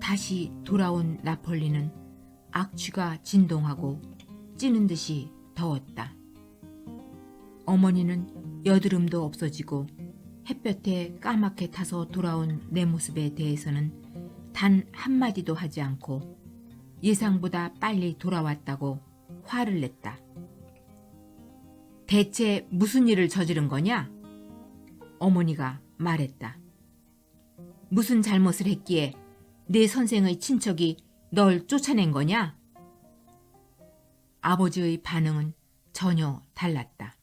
다시 돌아온 나폴리는 악취가 진동하고 찌는 듯이 더웠다. 어머니는 여드름도 없어지고 햇볕에 까맣게 타서 돌아온 내 모습에 대해서는 단 한마디도 하지 않고 예상보다 빨리 돌아왔다고 화를 냈다. 대체 무슨 일을 저지른 거냐? 어머니가 말했다. 무슨 잘못을 했기에 내 선생의 친척이 널 쫓아낸 거냐? 아버지의 반응은 전혀 달랐다.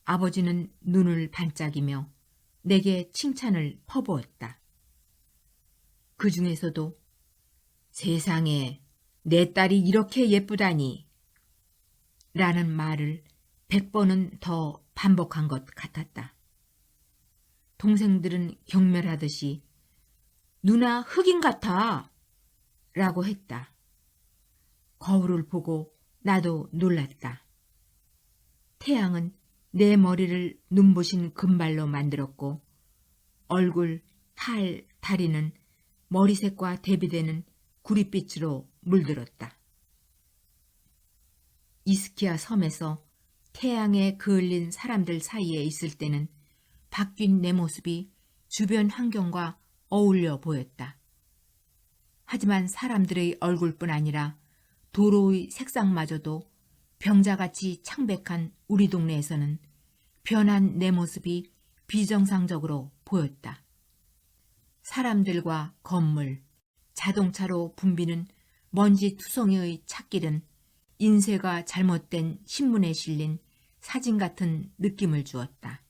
아버지는 눈을 반짝이며 내게 칭찬을 퍼부었다. 그 중에서도 세상에 내 딸이 이렇게 예쁘다니 라는 말을 100번은 더 반복한 것 같았다. 동생들은 경멸하듯이 누나 흑인 같아 라고 했다. 거울을 보고 나도 놀랐다. 태양은 내 머리를 눈부신 금발로 만들었고 얼굴, 팔, 다리는 머리색과 대비되는 구릿빛으로 물들었다. 이스키아 섬에서 태양에 그을린 사람들 사이에 있을 때는 바뀐 내 모습이 주변 환경과 어울려 보였다. 하지만 사람들의 얼굴뿐 아니라 도로의 색상마저도 병자같이 창백한 우리 동네에서는 변한 내 모습이 비정상적으로 보였다. 사람들과 건물, 자동차로 붐비는 먼지 투성이의 찻길은 인쇄가 잘못된 신문에 실린 사진 같은 느낌을 주었다.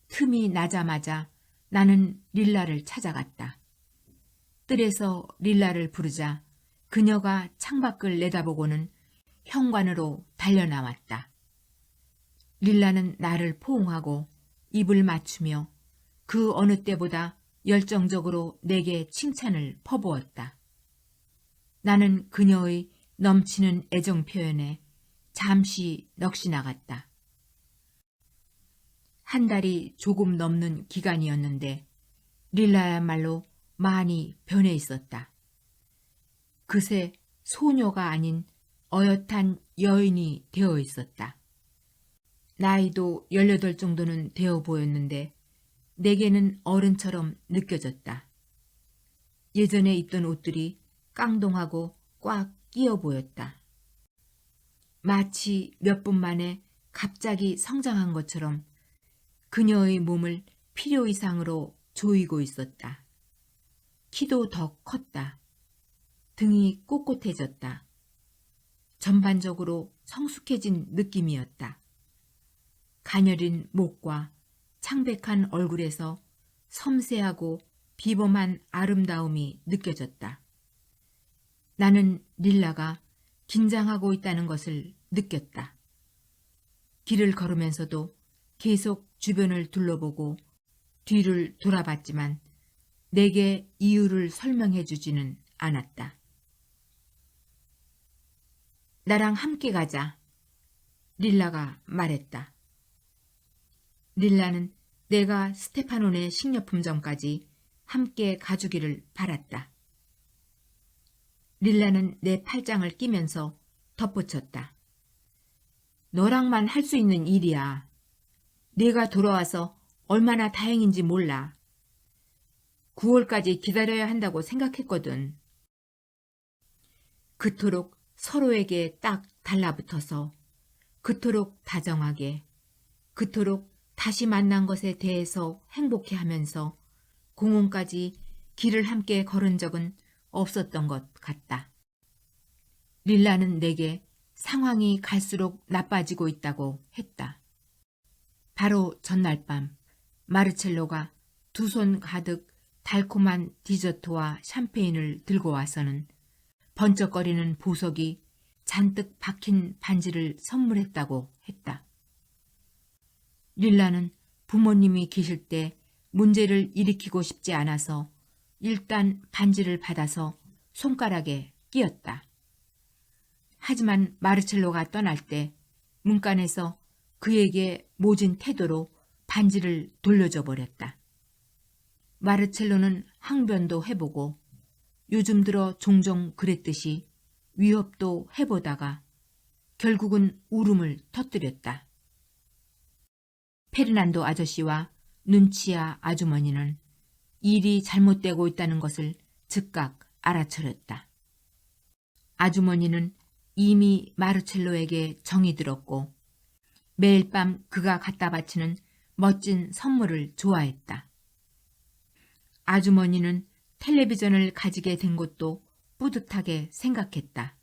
틈이 나자마자 나는 릴라를 찾아갔다. 뜰에서 릴라를 부르자 그녀가 창밖을 내다보고는 현관으로 달려나왔다. 릴라는 나를 포옹하고 입을 맞추며 그 어느 때보다 열정적으로 내게 칭찬을 퍼부었다. 나는 그녀의 넘치는 애정 표현에 잠시 넋이 나갔다. 한 달이 조금 넘는 기간이었는데 릴라야말로 많이 변해 있었다. 그새 소녀가 아닌 어엿한 여인이 되어 있었다. 나이도 18 정도는 되어 보였는데 내게는 어른처럼 느껴졌다. 예전에 입던 옷들이 깡동하고 꽉 끼어 보였다. 마치 몇 분 만에 갑자기 성장한 것처럼 그녀의 몸을 필요 이상으로 조이고 있었다. 키도 더 컸다. 등이 꼿꼿해졌다. 전반적으로 성숙해진 느낌이었다. 가녀린 목과 창백한 얼굴에서 섬세하고 비범한 아름다움이 느껴졌다. 나는 릴라가 긴장하고 있다는 것을 느꼈다. 길을 걸으면서도 계속 주변을 둘러보고 뒤를 돌아봤지만 내게 이유를 설명해 주지는 않았다. 나랑 함께 가자. 릴라가 말했다. 릴라는 내가 스테파노네 식료품점까지 함께 가주기를 바랐다. 릴라는 내 팔짱을 끼면서 덧붙였다. 너랑만 할 수 있는 일이야. 네가 돌아와서 얼마나 다행인지 몰라. 9월까지 기다려야 한다고 생각했거든. 그토록 서로에게 딱 달라붙어서, 그토록 다정하게, 그토록 다시 만난 것에 대해서 행복해하면서 공원까지 길을 함께 걸은 적은 없었던 것 같다. 릴라는 내게 상황이 갈수록 나빠지고 있다고 했다. 바로 전날 밤 마르첼로가 두 손 가득 달콤한 디저트와 샴페인을 들고 와서는 번쩍거리는 보석이 잔뜩 박힌 반지를 선물했다고 했다. 릴라는 부모님이 계실 때 문제를 일으키고 싶지 않아서 일단 반지를 받아서 손가락에 끼었다. 하지만 마르첼로가 떠날 때 문간에서 그에게 모진 태도로 반지를 돌려줘 버렸다. 마르첼로는 항변도 해보고 요즘 들어 종종 그랬듯이 위협도 해보다가 결국은 울음을 터뜨렸다. 페르난도 아저씨와 눈치아 아주머니는 일이 잘못되고 있다는 것을 즉각 알아차렸다. 아주머니는 이미 마르첼로에게 정이 들었고 매일 밤 그가 갖다 바치는 멋진 선물을 좋아했다. 아주머니는 텔레비전을 가지게 된 것도 뿌듯하게 생각했다.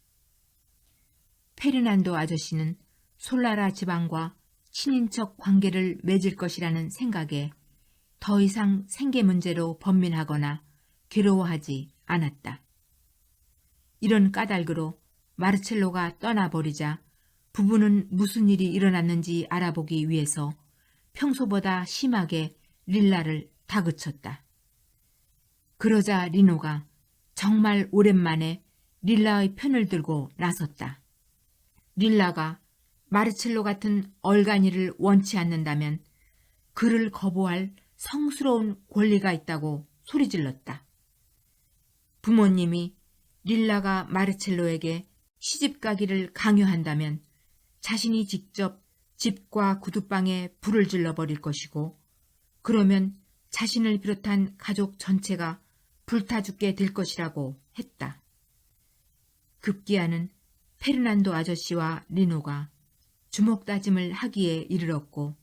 페르난도 아저씨는 솔라라 집안과 친인척 관계를 맺을 것이라는 생각에 더 이상 생계 문제로 번민하거나 괴로워하지 않았다. 이런 까닭으로 마르첼로가 떠나버리자 부부는 무슨 일이 일어났는지 알아보기 위해서 평소보다 심하게 릴라를 다그쳤다. 그러자 리노가 정말 오랜만에 릴라의 편을 들고 나섰다. 릴라가 마르첼로 같은 얼간이를 원치 않는다면 그를 거부할 성스러운 권리가 있다고 소리질렀다. 부모님이 릴라가 마르첼로에게 시집가기를 강요한다면 자신이 직접 집과 구두방에 불을 질러버릴 것이고 그러면 자신을 비롯한 가족 전체가 불타 죽게 될 것이라고 했다. 급기야는 페르난도 아저씨와 리노가 주먹다짐을 하기에 이르렀고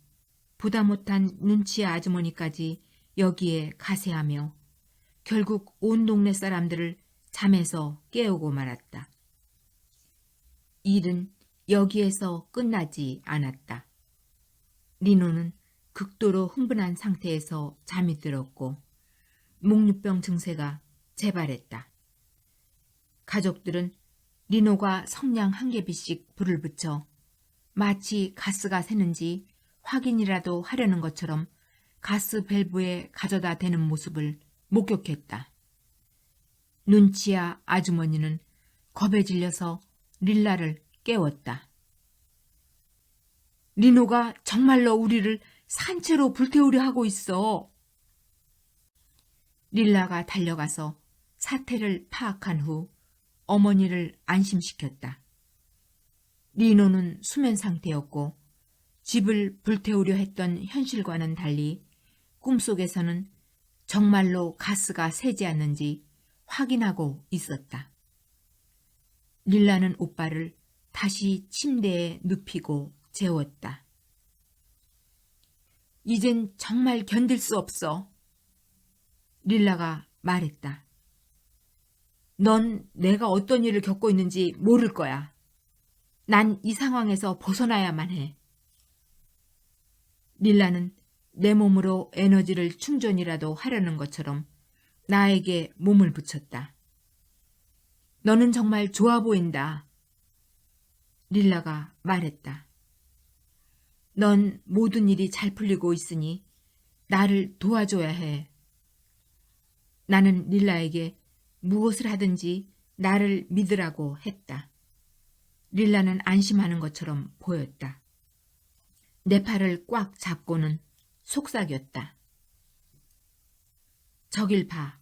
보다 못한 눈치아 아주머니까지 여기에 가세하며 결국 온 동네 사람들을 잠에서 깨우고 말았다. 일은 여기에서 끝나지 않았다. 리노는 극도로 흥분한 상태에서 잠이 들었고 목류병 증세가 재발했다. 가족들은 리노가 성냥 한 개비씩 불을 붙여 마치 가스가 새는지 확인이라도 하려는 것처럼 가스 밸브에 가져다 대는 모습을 목격했다. 눈치아 아주머니는 겁에 질려서 릴라를 깨웠다. 리노가 정말로 우리를 산채로 불태우려 하고 있어. 릴라가 달려가서 사태를 파악한 후 어머니를 안심시켰다. 리노는 수면 상태였고 집을 불태우려 했던 현실과는 달리 꿈속에서는 정말로 가스가 새지 않는지 확인하고 있었다. 릴라는 오빠를 다시 침대에 눕히고 재웠다. 이젠 정말 견딜 수 없어. 릴라가 말했다. 넌 내가 어떤 일을 겪고 있는지 모를 거야. 난 이 상황에서 벗어나야만 해. 릴라는 내 몸으로 에너지를 충전이라도 하려는 것처럼 나에게 몸을 붙였다. 너는 정말 좋아 보인다. 릴라가 말했다. 넌 모든 일이 잘 풀리고 있으니 나를 도와줘야 해. 나는 릴라에게 무엇을 하든지 나를 믿으라고 했다. 릴라는 안심하는 것처럼 보였다. 내 팔을 꽉 잡고는 속삭였다. 저길 봐.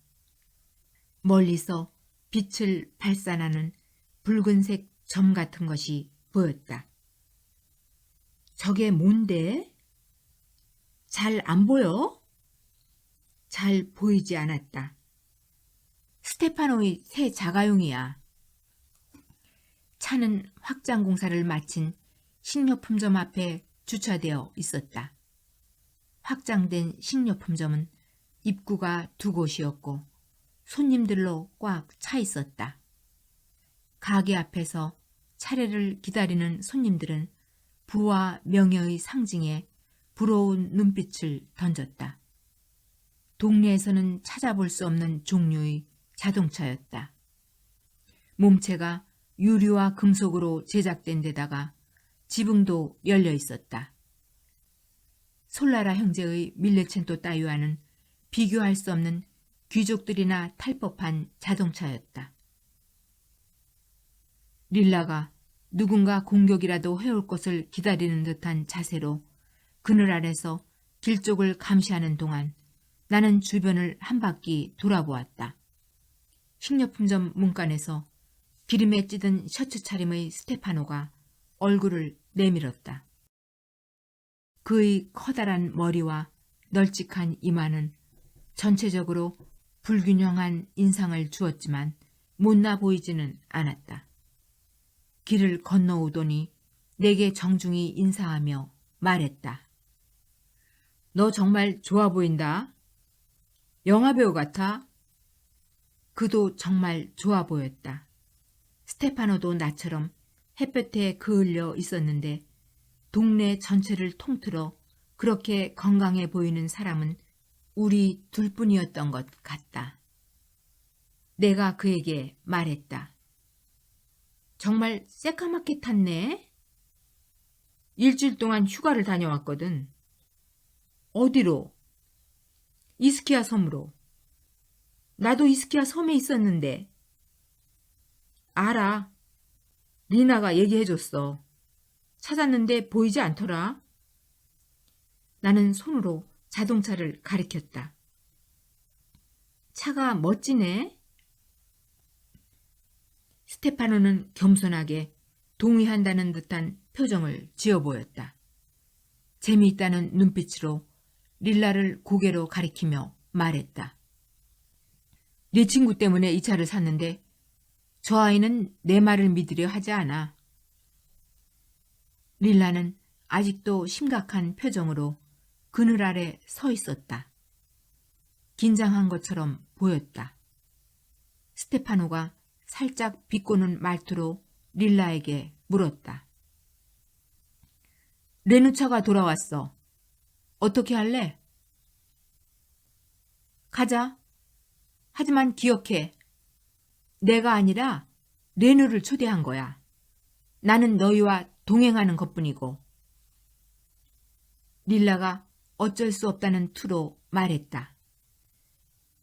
멀리서 빛을 발산하는 붉은색 점 같은 것이 보였다. 저게 뭔데? 잘 안 보여? 잘 보이지 않았다. 스테파노의 새 자가용이야. 차는 확장 공사를 마친 식료품점 앞에 주차되어 있었다. 확장된 식료품점은 입구가 두 곳이었고 손님들로 꽉 차 있었다. 가게 앞에서 차례를 기다리는 손님들은 부와 명예의 상징에 부러운 눈빛을 던졌다. 동네에서는 찾아볼 수 없는 종류의 자동차였다. 몸체가 유리와 금속으로 제작된 데다가 지붕도 열려 있었다. 솔라라 형제의 밀레첸토 따위와는 비교할 수 없는 귀족들이나 탈 법한 자동차였다. 릴라가 누군가 공격이라도 해올 것을 기다리는 듯한 자세로 그늘 아래서 길 쪽을 감시하는 동안 나는 주변을 한 바퀴 돌아보았다. 식료품점 문간에서 기름에 찌든 셔츠 차림의 스테파노가 얼굴을 내밀었다. 그의 커다란 머리와 널찍한 이마는 전체적으로 불균형한 인상을 주었지만 못나 보이지는 않았다. 길을 건너오더니 내게 정중히 인사하며 말했다. 너 정말 좋아 보인다. 영화배우 같아. 그도 정말 좋아 보였다. 스테파노도 나처럼 햇볕에 그을려 있었는데 동네 전체를 통틀어 그렇게 건강해 보이는 사람은 우리 둘뿐이었던 것 같다. 내가 그에게 말했다. 정말 새까맣게 탔네. 일주일 동안 휴가를 다녀왔거든. 어디로? 이스키아 섬으로. 나도 이스키아 섬에 있었는데. 알아. 리나가 얘기해줬어. 찾았는데 보이지 않더라. 나는 손으로 자동차를 가리켰다. 차가 멋지네. 스테파노는 겸손하게 동의한다는 듯한 표정을 지어 보였다. 재미있다는 눈빛으로 릴라를 고개로 가리키며 말했다. 네 친구 때문에 이 차를 샀는데 저 아이는 내 말을 믿으려 하지 않아. 릴라는 아직도 심각한 표정으로 그늘 아래 서 있었다. 긴장한 것처럼 보였다. 스테파노가 살짝 비꼬는 말투로 릴라에게 물었다. 레누차가 돌아왔어. 어떻게 할래? 가자. 하지만 기억해. 내가 아니라 레누를 초대한 거야. 나는 너희와 동행하는 것뿐이고. 릴라가 어쩔 수 없다는 투로 말했다.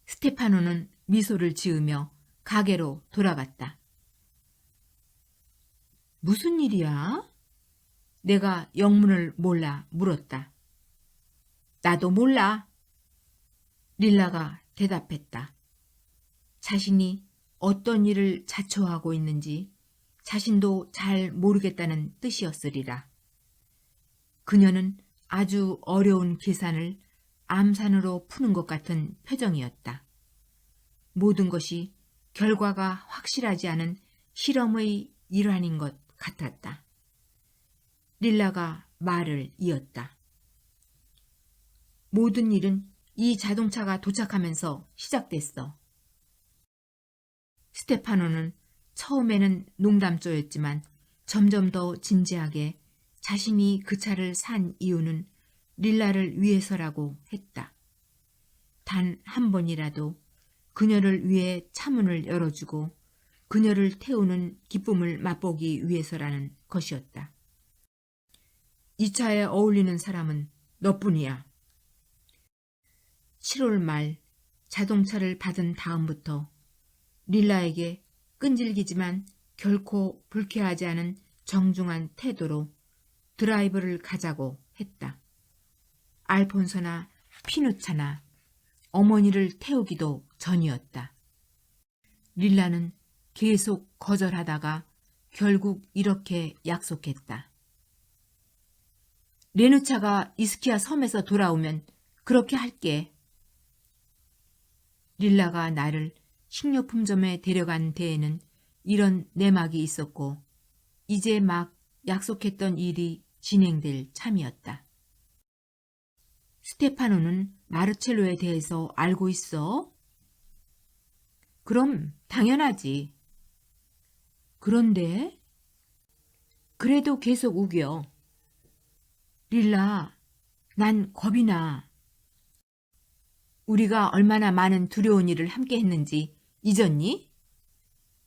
스테파노는 미소를 지으며 가게로 돌아갔다. 무슨 일이야? 내가 영문을 몰라 물었다. 나도 몰라. 릴라가 대답했다. 자신이 어떤 일을 자초하고 있는지 자신도 잘 모르겠다는 뜻이었으리라. 그녀는 아주 어려운 계산을 암산으로 푸는 것 같은 표정이었다. 모든 것이 결과가 확실하지 않은 실험의 일환인 것 같았다. 릴라가 말을 이었다. 모든 일은 이 자동차가 도착하면서 시작됐어. 스테파노는 처음에는 농담조였지만 점점 더 진지하게 자신이 그 차를 산 이유는 릴라를 위해서라고 했다. 단 한 번이라도 그녀를 위해 차문을 열어주고 그녀를 태우는 기쁨을 맛보기 위해서라는 것이었다. 이 차에 어울리는 사람은 너뿐이야. 7월 말 자동차를 받은 다음부터 릴라에게 끈질기지만 결코 불쾌하지 않은 정중한 태도로 드라이브를 가자고 했다. 알폰소나 피누차나 어머니를 태우기도 전이었다. 릴라는 계속 거절하다가 결국 이렇게 약속했다. 레누차가 이스키아 섬에서 돌아오면 그렇게 할게. 릴라가 나를 식료품점에 데려간 데에는 이런 내막이 있었고 이제 막 약속했던 일이 진행될 참이었다. 스테파노는 마르첼로에 대해서 알고 있어? 그럼 당연하지. 그런데? 그래도 계속 우겨. 릴라, 난 겁이 나. 우리가 얼마나 많은 두려운 일을 함께 했는지 잊었니?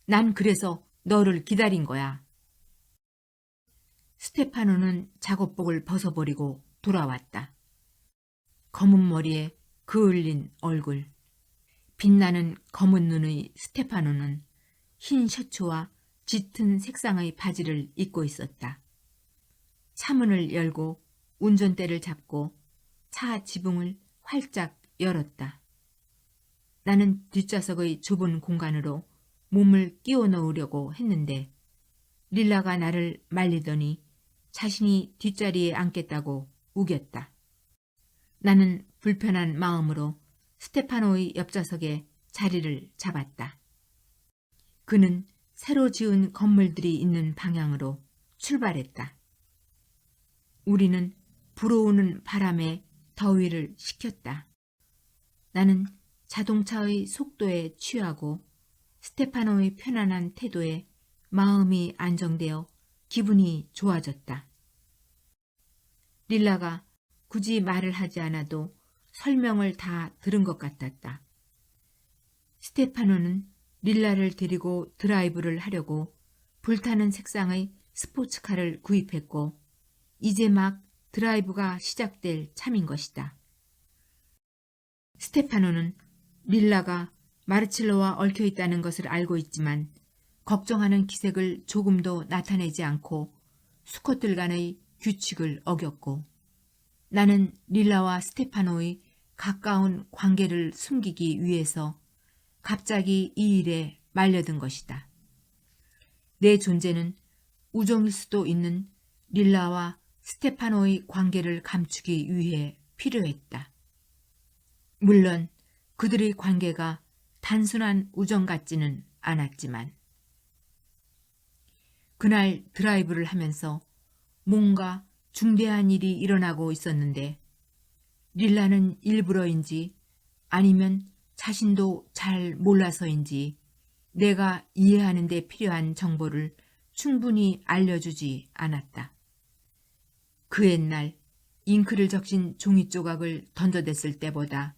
난 그래서 너를 기다린 거야. 스테파노는 작업복을 벗어버리고 돌아왔다. 검은 머리에 그을린 얼굴, 빛나는 검은 눈의 스테파노는 흰 셔츠와 짙은 색상의 바지를 입고 있었다. 차문을 열고 운전대를 잡고 차 지붕을 활짝 열었다. 나는 뒷좌석의 좁은 공간으로 몸을 끼워 넣으려고 했는데 릴라가 나를 말리더니 자신이 뒷자리에 앉겠다고 우겼다. 나는 불편한 마음으로 스테파노의 옆좌석에 자리를 잡았다. 그는 새로 지은 건물들이 있는 방향으로 출발했다. 우리는 불어오는 바람에 더위를 식혔다. 나는 자동차의 속도에 취하고 스테파노의 편안한 태도에 마음이 안정되어 기분이 좋아졌다. 릴라가 굳이 말을 하지 않아도 설명을 다 들은 것 같았다. 스테파노는 릴라를 데리고 드라이브를 하려고 불타는 색상의 스포츠카를 구입했고 이제 막 드라이브가 시작될 참인 것이다. 스테파노는 릴라가 마르첼로와 얽혀있다는 것을 알고 있지만 걱정하는 기색을 조금도 나타내지 않고 수컷들 간의 규칙을 어겼고 나는 릴라와 스테파노의 가까운 관계를 숨기기 위해서 갑자기 이 일에 말려든 것이다. 내 존재는 우정일 수도 있는 릴라와 스테파노의 관계를 감추기 위해 필요했다. 물론 그들의 관계가 단순한 우정 같지는 않았지만 그날 드라이브를 하면서 뭔가 중대한 일이 일어나고 있었는데 릴라는 일부러인지 아니면 자신도 잘 몰라서인지 내가 이해하는 데 필요한 정보를 충분히 알려주지 않았다. 그 옛날 잉크를 적신 종이 조각을 던져댔을 때보다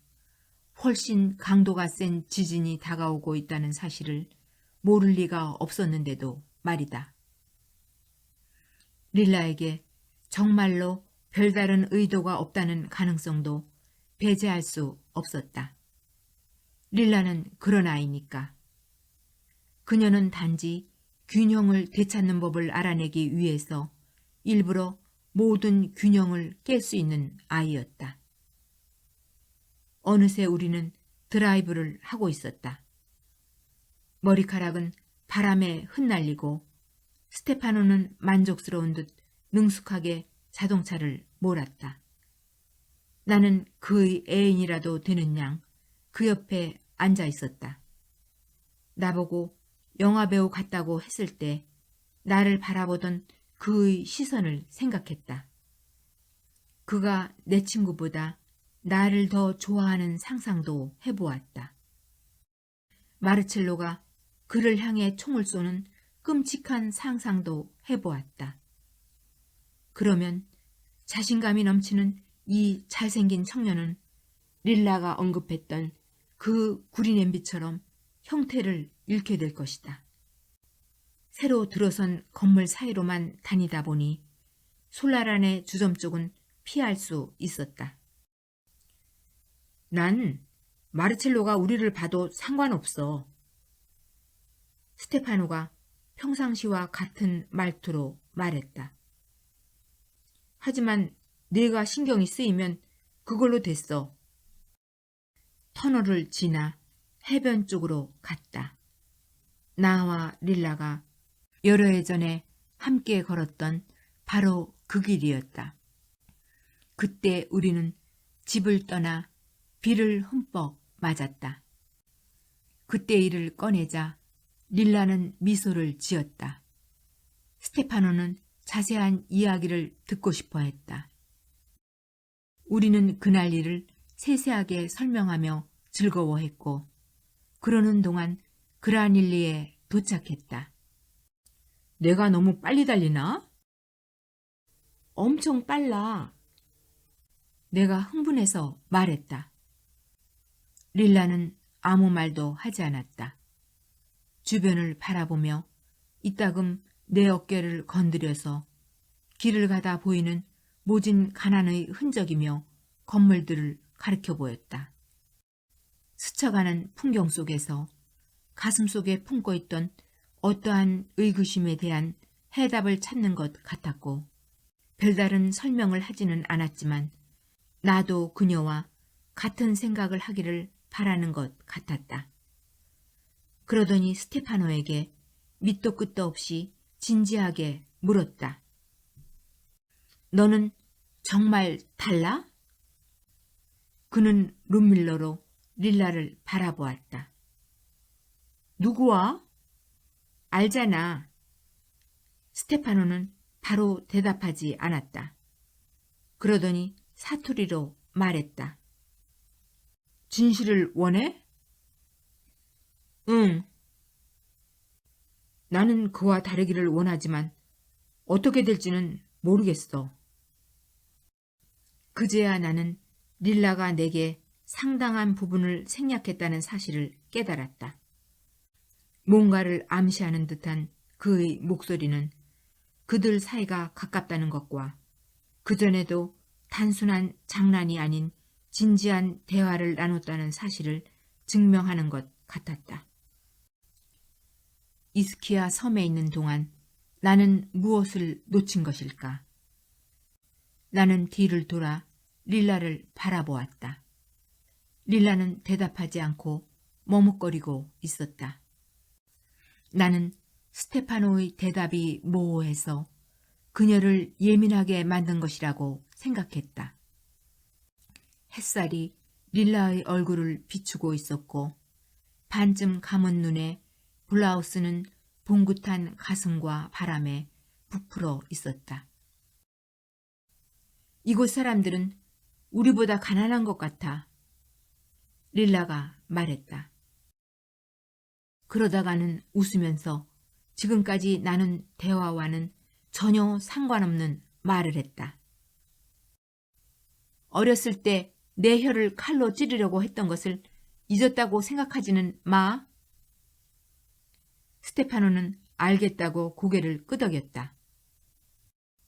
훨씬 강도가 센 지진이 다가오고 있다는 사실을 모를 리가 없었는데도 말이다. 릴라에게 정말로 별다른 의도가 없다는 가능성도 배제할 수 없었다. 릴라는 그런 아이니까. 그녀는 단지 균형을 되찾는 법을 알아내기 위해서 일부러 모든 균형을 깰 수 있는 아이였다. 어느새 우리는 드라이브를 하고 있었다. 머리카락은 바람에 흩날리고 스테파노는 만족스러운 듯 능숙하게 자동차를 몰았다. 나는 그의 애인이라도 되는 양 그 옆에 앉아 있었다. 나보고 영화배우 같다고 했을 때 나를 바라보던 그의 시선을 생각했다. 그가 내 친구보다 나를 더 좋아하는 상상도 해보았다. 마르첼로가 그를 향해 총을 쏘는 끔찍한 상상도 해보았다. 그러면 자신감이 넘치는 이 잘생긴 청년은 릴라가 언급했던 그 구리냄비처럼 형태를 잃게 될 것이다. 새로 들어선 건물 사이로만 다니다 보니 솔라란의 주점 쪽은 피할 수 있었다. 난 마르첼로가 우리를 봐도 상관없어. 스테파노가 평상시와 같은 말투로 말했다. 하지만 내가 신경이 쓰이면 그걸로 됐어. 터널을 지나 해변 쪽으로 갔다. 나와 릴라가 여러 해 전에 함께 걸었던 바로 그 길이었다. 그때 우리는 집을 떠나 비를 흠뻑 맞았다. 그때 일을 꺼내자 릴라는 미소를 지었다. 스테파노는 자세한 이야기를 듣고 싶어 했다. 우리는 그날 일을 세세하게 설명하며 즐거워했고 그러는 동안 그라닐리에 도착했다. 내가 너무 빨리 달리나? 엄청 빨라. 내가 흥분해서 말했다. 릴라는 아무 말도 하지 않았다. 주변을 바라보며 이따금 내 어깨를 건드려서 길을 가다 보이는 모진 가난의 흔적이며 건물들을 가리켜 보였다. 스쳐가는 풍경 속에서 가슴 속에 품고 있던 어떠한 의구심에 대한 해답을 찾는 것 같았고 별다른 설명을 하지는 않았지만 나도 그녀와 같은 생각을 하기를 바라는 것 같았다. 그러더니 스테파노에게 밑도 끝도 없이 진지하게 물었다. 너는 정말 달라? 그는 룸밀러로 릴라를 바라보았다. 누구와? 알잖아. 스테파노는 바로 대답하지 않았다. 그러더니 사투리로 말했다. 진실을 원해? 응. 나는 그와 다르기를 원하지만 어떻게 될지는 모르겠어. 그제야 나는 릴라가 내게 상당한 부분을 생략했다는 사실을 깨달았다. 뭔가를 암시하는 듯한 그의 목소리는 그들 사이가 가깝다는 것과 그전에도 단순한 장난이 아닌 진지한 대화를 나눴다는 사실을 증명하는 것 같았다. 이스키아 섬에 있는 동안 나는 무엇을 놓친 것일까? 나는 뒤를 돌아 릴라를 바라보았다. 릴라는 대답하지 않고 머뭇거리고 있었다. 나는 스테파노의 대답이 모호해서 그녀를 예민하게 만든 것이라고 생각했다. 햇살이 릴라의 얼굴을 비추고 있었고 반쯤 감은 눈에 블라우스는 봉긋한 가슴과 바람에 부풀어 있었다. 이곳 사람들은 우리보다 가난한 것 같아. 릴라가 말했다. 그러다가는 웃으면서 지금까지 나눈 대화와는 전혀 상관없는 말을 했다. 어렸을 때 내 혀를 칼로 찌르려고 했던 것을 잊었다고 생각하지는 마. 스테파노는 알겠다고 고개를 끄덕였다.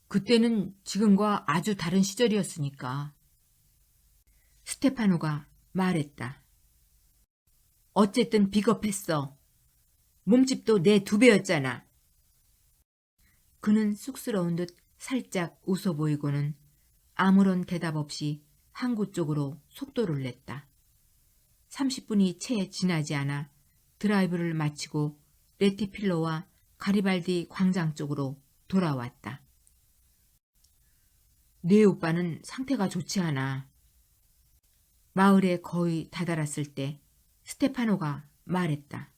그때는 지금과 아주 다른 시절이었으니까. 스테파노가 말했다. 어쨌든 비겁했어. 몸집도 내 2배였잖아. 그는 쑥스러운 듯 살짝 웃어 보이고는 아무런 대답 없이 항구 쪽으로 속도를 냈다. 30분이 채 지나지 않아 드라이브를 마치고 레티필로와 가리발디 광장 쪽으로 돌아왔다. 네 오빠는 상태가 좋지 않아. 마을에 거의 다다랐을 때 스테파노가 말했다.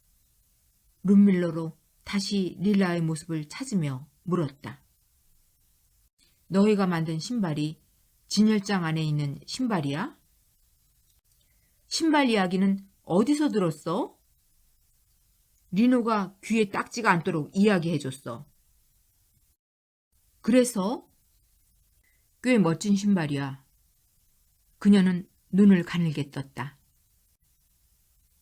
룸밀러로 다시 릴라의 모습을 찾으며 물었다. 너희가 만든 신발이 진열장 안에 있는 신발이야? 신발 이야기는 어디서 들었어? 리노가 귀에 딱지가 않도록 이야기해줬어. 그래서? 꽤 멋진 신발이야. 그녀는 눈을 가늘게 떴다.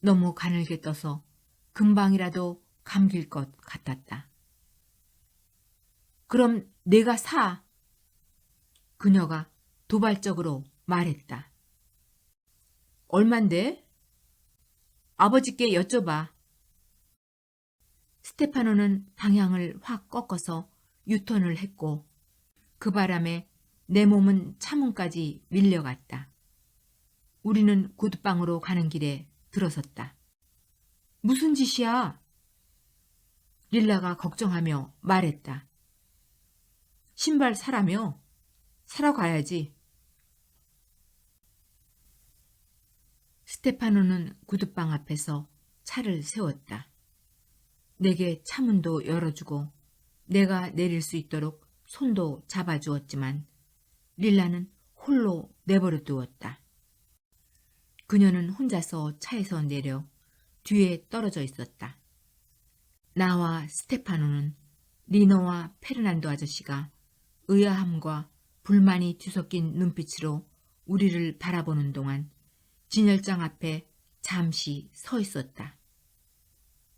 너무 가늘게 떠서 금방이라도 감길 것 같았다. 그럼 내가 사. 그녀가 도발적으로 말했다. 얼만데? 아버지께 여쭤봐. 스테파노는 방향을 확 꺾어서 유턴을 했고 그 바람에 내 몸은 차문까지 밀려갔다. 우리는 구두방으로 가는 길에 들어섰다. 무슨 짓이야? 릴라가 걱정하며 말했다. 신발 사라며? 사러 가야지. 스테파노는 구두방 앞에서 차를 세웠다. 내게 차문도 열어주고 내가 내릴 수 있도록 손도 잡아주었지만 릴라는 홀로 내버려 두었다. 그녀는 혼자서 차에서 내려 뒤에 떨어져 있었다. 나와 스테파노는 리노와 페르난도 아저씨가 의아함과 불만이 뒤섞인 눈빛으로 우리를 바라보는 동안 진열장 앞에 잠시 서 있었다.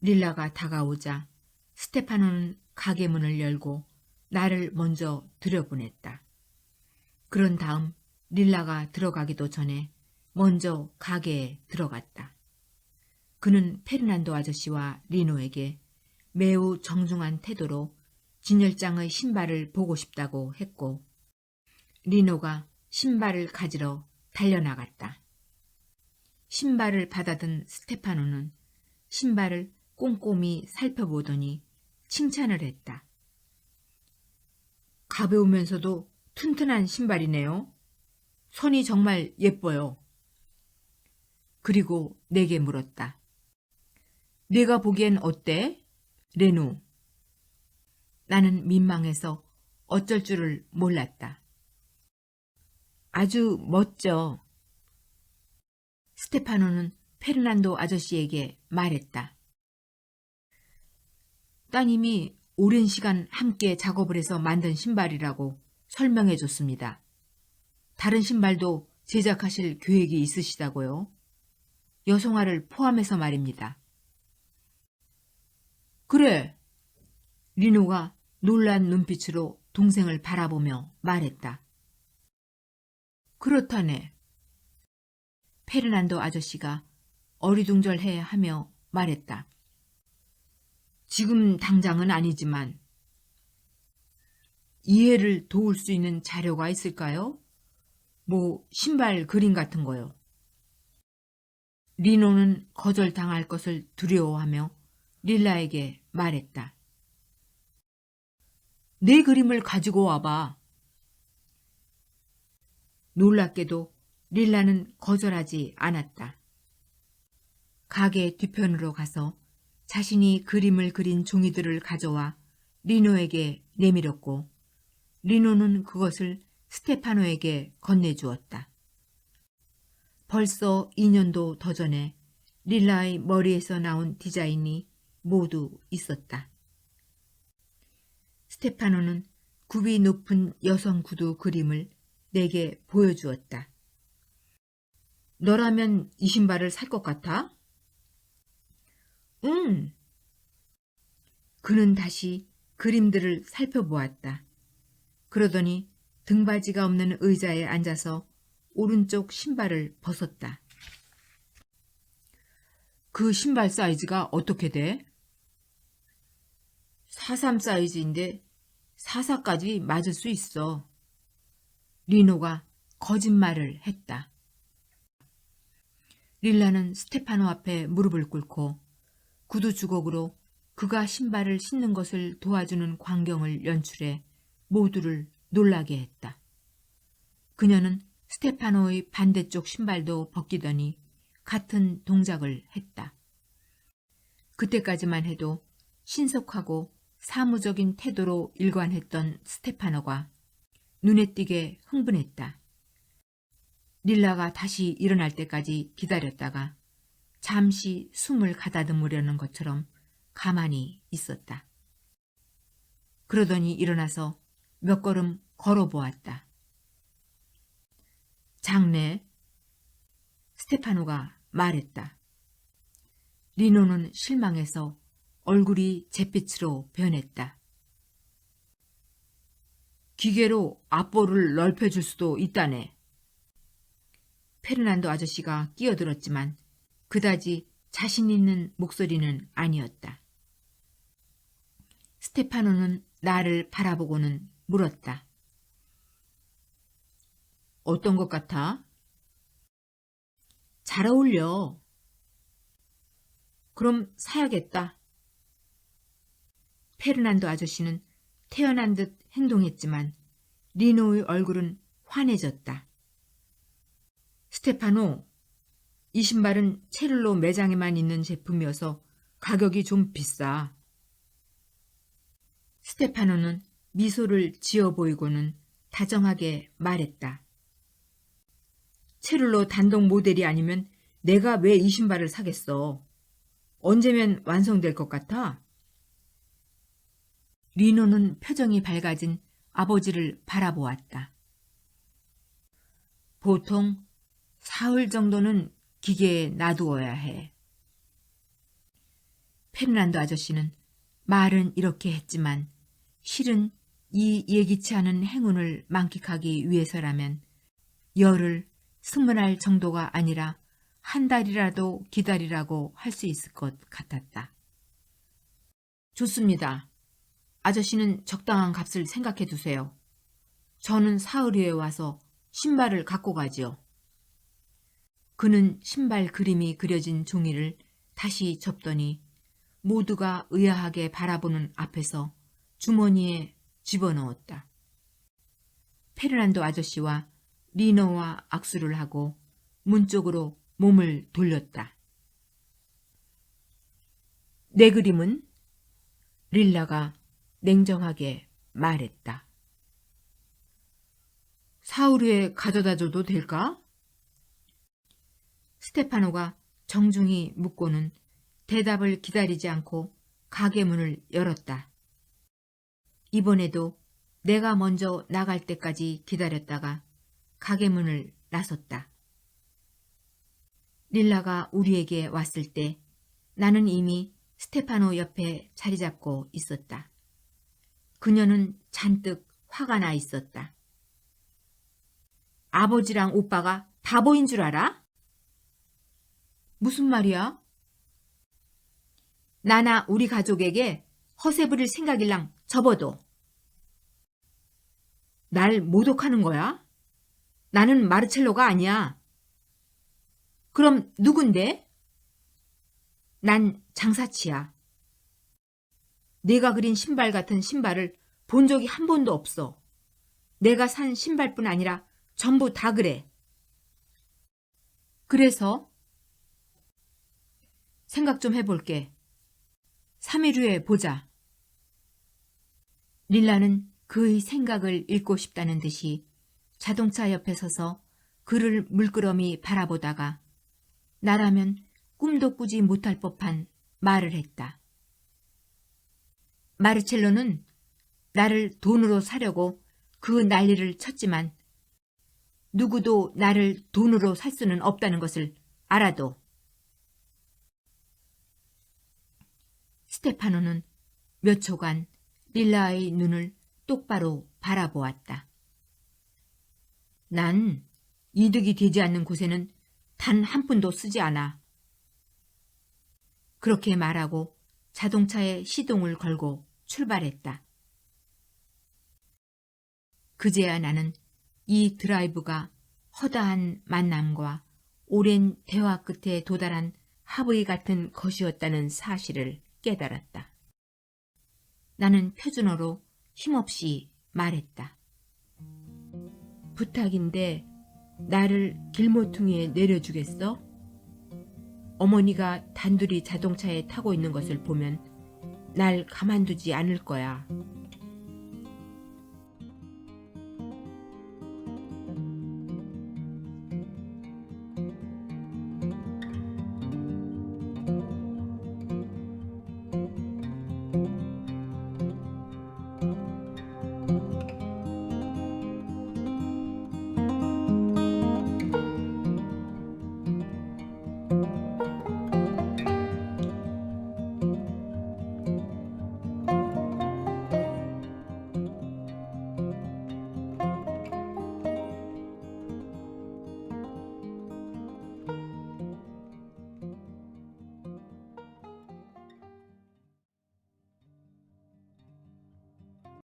릴라가 다가오자 스테파노는 가게 문을 열고 나를 먼저 들여보냈다. 그런 다음 릴라가 들어가기도 전에 먼저 가게에 들어갔다. 그는 페르난도 아저씨와 리노에게 매우 정중한 태도로 진열장의 신발을 보고 싶다고 했고 리노가 신발을 가지러 달려나갔다. 신발을 받아든 스테파노는 신발을 꼼꼼히 살펴보더니 칭찬을 했다. 가벼우면서도 튼튼한 신발이네요. 손이 정말 예뻐요. 그리고 내게 물었다. 내가 보기엔 어때? 레누. 나는 민망해서 어쩔 줄을 몰랐다. 아주 멋져. 스테파노는 페르난도 아저씨에게 말했다. 따님이 오랜 시간 함께 작업을 해서 만든 신발이라고 설명해 줬습니다. 다른 신발도 제작하실 계획이 있으시다고요? 여성화를 포함해서 말입니다. 그래. 리노가 놀란 눈빛으로 동생을 바라보며 말했다. 그렇다네. 페르난도 아저씨가 어리둥절해 하며 말했다. 지금 당장은 아니지만 이해를 도울 수 있는 자료가 있을까요? 뭐 신발 그림 같은 거요. 리노는 거절당할 것을 두려워하며 릴라에게 말했다. 내 그림을 가지고 와봐. 놀랍게도 릴라는 거절하지 않았다. 가게 뒤편으로 가서 자신이 그림을 그린 종이들을 가져와 리노에게 내밀었고 리노는 그것을 스테파노에게 건네주었다. 벌써 2년도 더 전에 릴라의 머리에서 나온 디자인이 모두 있었다. 스테파노는 굽이 높은 여성 구두 그림을 내게 보여주었다. 너라면 이 신발을 살 것 같아? 응. 그는 다시 그림들을 살펴보았다. 그러더니 등받이가 없는 의자에 앉아서 오른쪽 신발을 벗었다. 그 신발 사이즈가 어떻게 돼? 43 사이즈인데 44까지 맞을 수 있어. 리노가 거짓말을 했다. 릴라는 스테파노 앞에 무릎을 꿇고 구두 주걱으로 그가 신발을 신는 것을 도와주는 광경을 연출해 모두를 놀라게 했다. 그녀는 스테파노의 반대쪽 신발도 벗기더니 같은 동작을 했다. 그때까지만 해도 신속하고 사무적인 태도로 일관했던 스테파노가 눈에 띄게 흥분했다. 릴라가 다시 일어날 때까지 기다렸다가 잠시 숨을 가다듬으려는 것처럼 가만히 있었다. 그러더니 일어나서 몇 걸음 걸어보았다. 장내, 스테파노가 말했다. 리노는 실망해서 얼굴이 잿빛으로 변했다. 기계로 앞볼을 넓혀줄 수도 있다네. 페르난도 아저씨가 끼어들었지만 그다지 자신 있는 목소리는 아니었다. 스테파노는 나를 바라보고는 물었다. 어떤 것 같아? 잘 어울려. 그럼 사야겠다. 페르난도 아저씨는 태어난 듯 행동했지만 리노의 얼굴은 환해졌다. 스테파노, 이 신발은 체를로 매장에만 있는 제품이어서 가격이 좀 비싸. 스테파노는 미소를 지어 보이고는 다정하게 말했다. 체를로 단독 모델이 아니면 내가 왜 이 신발을 사겠어? 언제면 완성될 것 같아? 리노는 표정이 밝아진 아버지를 바라보았다. 보통 사흘 정도는 기계에 놔두어야 해. 페르난도 아저씨는 말은 이렇게 했지만 실은 이 예기치 않은 행운을 만끽하기 위해서라면 열흘, 20알 정도가 아니라 한 달이라도 기다리라고 할 수 있을 것 같았다. 좋습니다. 아저씨는 적당한 값을 생각해 두세요. 저는 사흘 후에 와서 신발을 갖고 가지요. 그는 신발 그림이 그려진 종이를 다시 접더니 모두가 의아하게 바라보는 앞에서 주머니에 집어넣었다. 페르난도 아저씨와 리너와 악수를 하고 문 쪽으로 몸을 돌렸다. 내 그림은? 릴라가 냉정하게 말했다. 사우르에 가져다줘도 될까? 스테파노가 정중히 묻고는 대답을 기다리지 않고 가게 문을 열었다. 이번에도 내가 먼저 나갈 때까지 기다렸다가 가게 문을 나섰다. 릴라가 우리에게 왔을 때 나는 이미 스테파노 옆에 자리 잡고 있었다. 그녀는 잔뜩 화가 나 있었다. 아버지랑 오빠가 바보인 줄 알아? 무슨 말이야? 나나 우리 가족에게 허세 부릴 생각일랑 접어도. 날 모독하는 거야? 나는 마르첼로가 아니야. 그럼 누군데? 난 장사치야. 내가 그린 신발 같은 신발을 본 적이 한 번도 없어. 내가 산 신발뿐 아니라 전부 다 그래. 그래서? 생각 좀 해볼게. 3일 후에 보자. 릴라는 그의 생각을 읽고 싶다는 듯이 자동차 옆에 서서 그를 물끄러미 바라보다가 나라면 꿈도 꾸지 못할 법한 말을 했다. 마르첼로는 나를 돈으로 사려고 그 난리를 쳤지만 누구도 나를 돈으로 살 수는 없다는 것을 알아도. 스테파노는 몇 초간 릴라의 눈을 똑바로 바라보았다. 난 이득이 되지 않는 곳에는 단 한 푼도 쓰지 않아. 그렇게 말하고 자동차에 시동을 걸고 출발했다. 그제야 나는 이 드라이브가 허다한 만남과 오랜 대화 끝에 도달한 합의 같은 것이었다는 사실을 깨달았다. 나는 표준어로 힘없이 말했다. 부탁인데 나를 길모퉁이에 내려주겠어? 어머니가 단둘이 자동차에 타고 있는 것을 보면 날 가만두지 않을 거야.